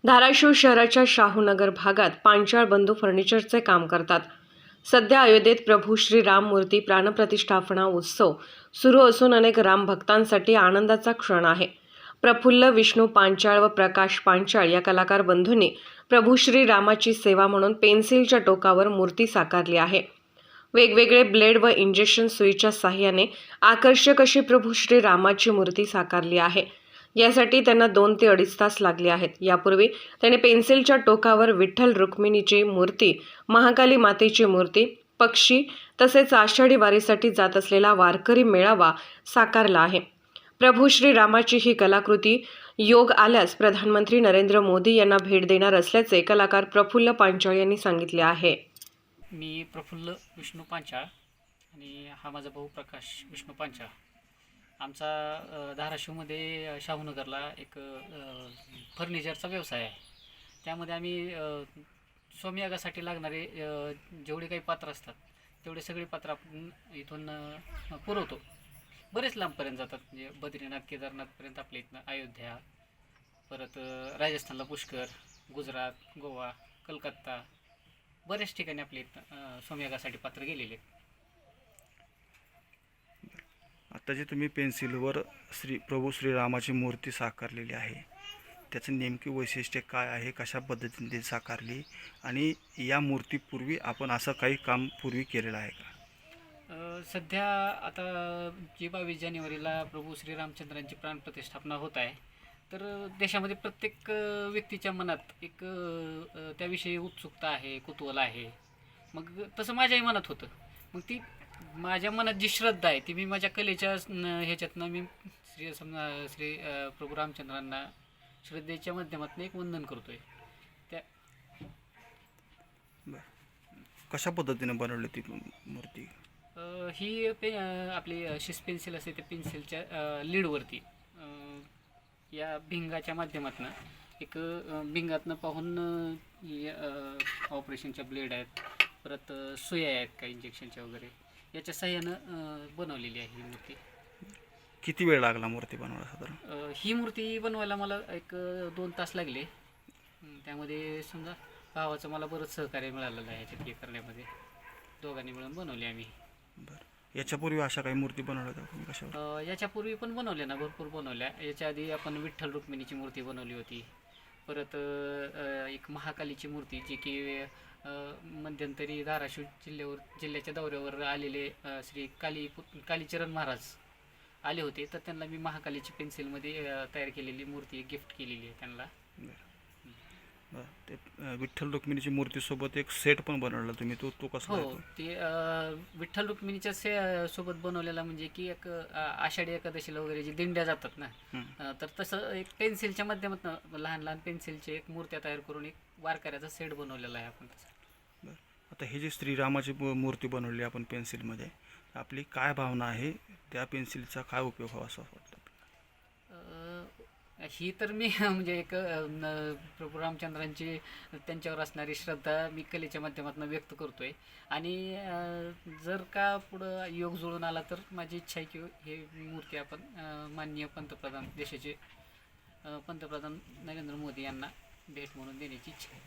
धाराशिव शहराच्या शाहूनगर भागात पांचाळ बंधू फर्निचरचे काम करतात. सध्या अयोध्येत प्रभू श्री राम मूर्ती प्राणप्रतिष्ठापना उत्सव सुरू असून अनेक राम भक्तांसाठी आनंदाचा क्षण आहे. प्रफुल्ल विष्णू पांचाळ व प्रकाश पांचाळ या कलाकार बंधूंनी प्रभू श्री रामाची सेवा म्हणून पेन्सिलच्या टोकावर मूर्ती साकारली आहे. वेगवेगळे ब्लेड व इंजेक्शन सुईच्या साहाय्याने आकर्षक अशी प्रभू श्री रामाची मूर्ती साकारली आहे. यासाठी त्यांना 2 ते 2.5 तास लागले आहेत. यापूर्वी त्याने पेन्सिलच्या टोकावर विठ्ठल रुक्मिणीची मूर्ती, महाकाली मातेची मूर्ती, पक्षी तसेच आषाढी वारीसाठी जात असलेला वारकरी मेळावा साकारला आहे. प्रभू श्री रामाची ही कलाकृती योग आल्यास प्रधानमंत्री नरेंद्र मोदी यांना भेट देणार असल्याचे कलाकार प्रफुल्ल पांचाळ यांनी सांगितले आहे. मी प्रफुल्ल विष्णू पांचाळ आणि हा माझा भाऊ प्रकाश विष्णू पांचाळ. आमचा धाराशिवमध्ये शाहूनगरला एक फर्निचरचा व्यवसाय आहे. त्यामध्ये आम्ही सोमयागासाठी लागणारे जेवढे काही पात्र असतात तेवढे सगळे पात्र आपण इथून पुरवतो. बरेच लांबपर्यंत जातात, म्हणजे बद्रीनाथ केदारनाथपर्यंत आपल्या इथनं, अयोध्या, परत राजस्थानला पुष्कर, गुजरात, गोवा, कलकत्ता, बऱ्याच ठिकाणी आपल्या इथनं सोमयागासाठी पात्र गेलेले आहेत. आता जे तुम्ही पेन्सिलवर प्रभू श्रीरामाची मूर्ती साकारलेली आहे, त्याचं नेमकी वैशिष्ट्य काय आहे, कशा पद्धतीने साकारली, आणि या मूर्तीपूर्वी आपण असं काही काम पूर्वी केलेलं आहे का? सध्या आता जी 22 जानेवारीला प्रभू श्रीरामचंद्रांची प्राणप्रतिष्ठापना होत आहे, तर देशामध्ये प्रत्येक व्यक्तीच्या मनात एक त्याविषयी उत्सुकता आहे, कुतूहल आहे. मग तसं माझ्याही मनात होतं. मग ती माझ्या मनात जी श्रद्धा आहे ती मी माझ्या कलेच्या ह्याच्यातनं मी श्री प्रभू रामचंद्रांना श्रद्धेच्या माध्यमातून एक वंदन करतोय. त्या कशा पद्धतीने बनवली ती मूर्ती? ही आपली शिस पेन्सिल असते, त्या पेन्सिलच्या लीडवरती या भिंगाच्या माध्यमातून एक भिंगातनं पाहून ऑपरेशनच्या ब्लेड आहेत, परत सुया आहेत काही इंजेक्शनच्या वगैरे, याच्या साह्यानं बनवलेली आहे ही मूर्ती. किती वेळ लागला मूर्ती बनवायला साधारण? ही मूर्ती बनवायला मला एक 2 तास लागले. त्यामध्ये समजा भावाचं मला बरंच सहकार्य मिळालेलं आहे ह्याच्यात हे करण्यामध्ये. दोघांनी मिळून बनवली आम्ही. बरं, याच्यापूर्वी अशा काही मूर्ती बनवल्या होत्या कशावर? याच्यापूर्वी पण बनवल्या ना, भरपूर बनवल्या. याच्या आधी आपण विठ्ठल रुक्मिणीची मूर्ती बनवली होती. परत एक महाकालीची मूर्ती, जी की मध्यंतरी धाराशिव जिल्ह्याच्या दौऱ्यावर आलेले श्री कालीचरण महाराज आले होते, तर त्यांना मी महाकालीची पेन्सिलमध्ये तयार केलेली मूर्ती गिफ्ट केलेली आहे त्यांना. ते विठ्ठल रुक्मिणीची मूर्तीसोबत एक सेट पण बनवला तुम्ही, तो कसा? हो, ते विठ्ठल रुक्मिणीच्या सोबत बनवलेला, म्हणजे की एक आषाढी एकादशीला वगैरे जे दिंड्या जातात ना, तर तसं एक पेन्सिलच्या माध्यमातून लहान लहान पेन्सिलचे एक मूर्त्या तयार करून एक वारकऱ्याचा सेट बनवलेला आहे आपण तसं. बरं, आता हे जे श्रीरामाची मूर्ती बनवली आपण पेन्सिलमध्ये, आपली काय भावना आहे, त्या पेन्सिलचा काय उपयोग व्हावा असं वाटतं? ही तर मी म्हणजे एक प्रभू रामचंद्रांची त्यांच्यावर असणारी श्रद्धा मी कलेच्या माध्यमातून व्यक्त करतोय. आणि जर का पुढं योग जुळून आला तर माझी इच्छा आहे की हे मूर्ती आपण माननीय पंतप्रधान, देशाचे पंतप्रधान नरेंद्र मोदी यांना भेट म्हणून देण्याची इच्छा आहे.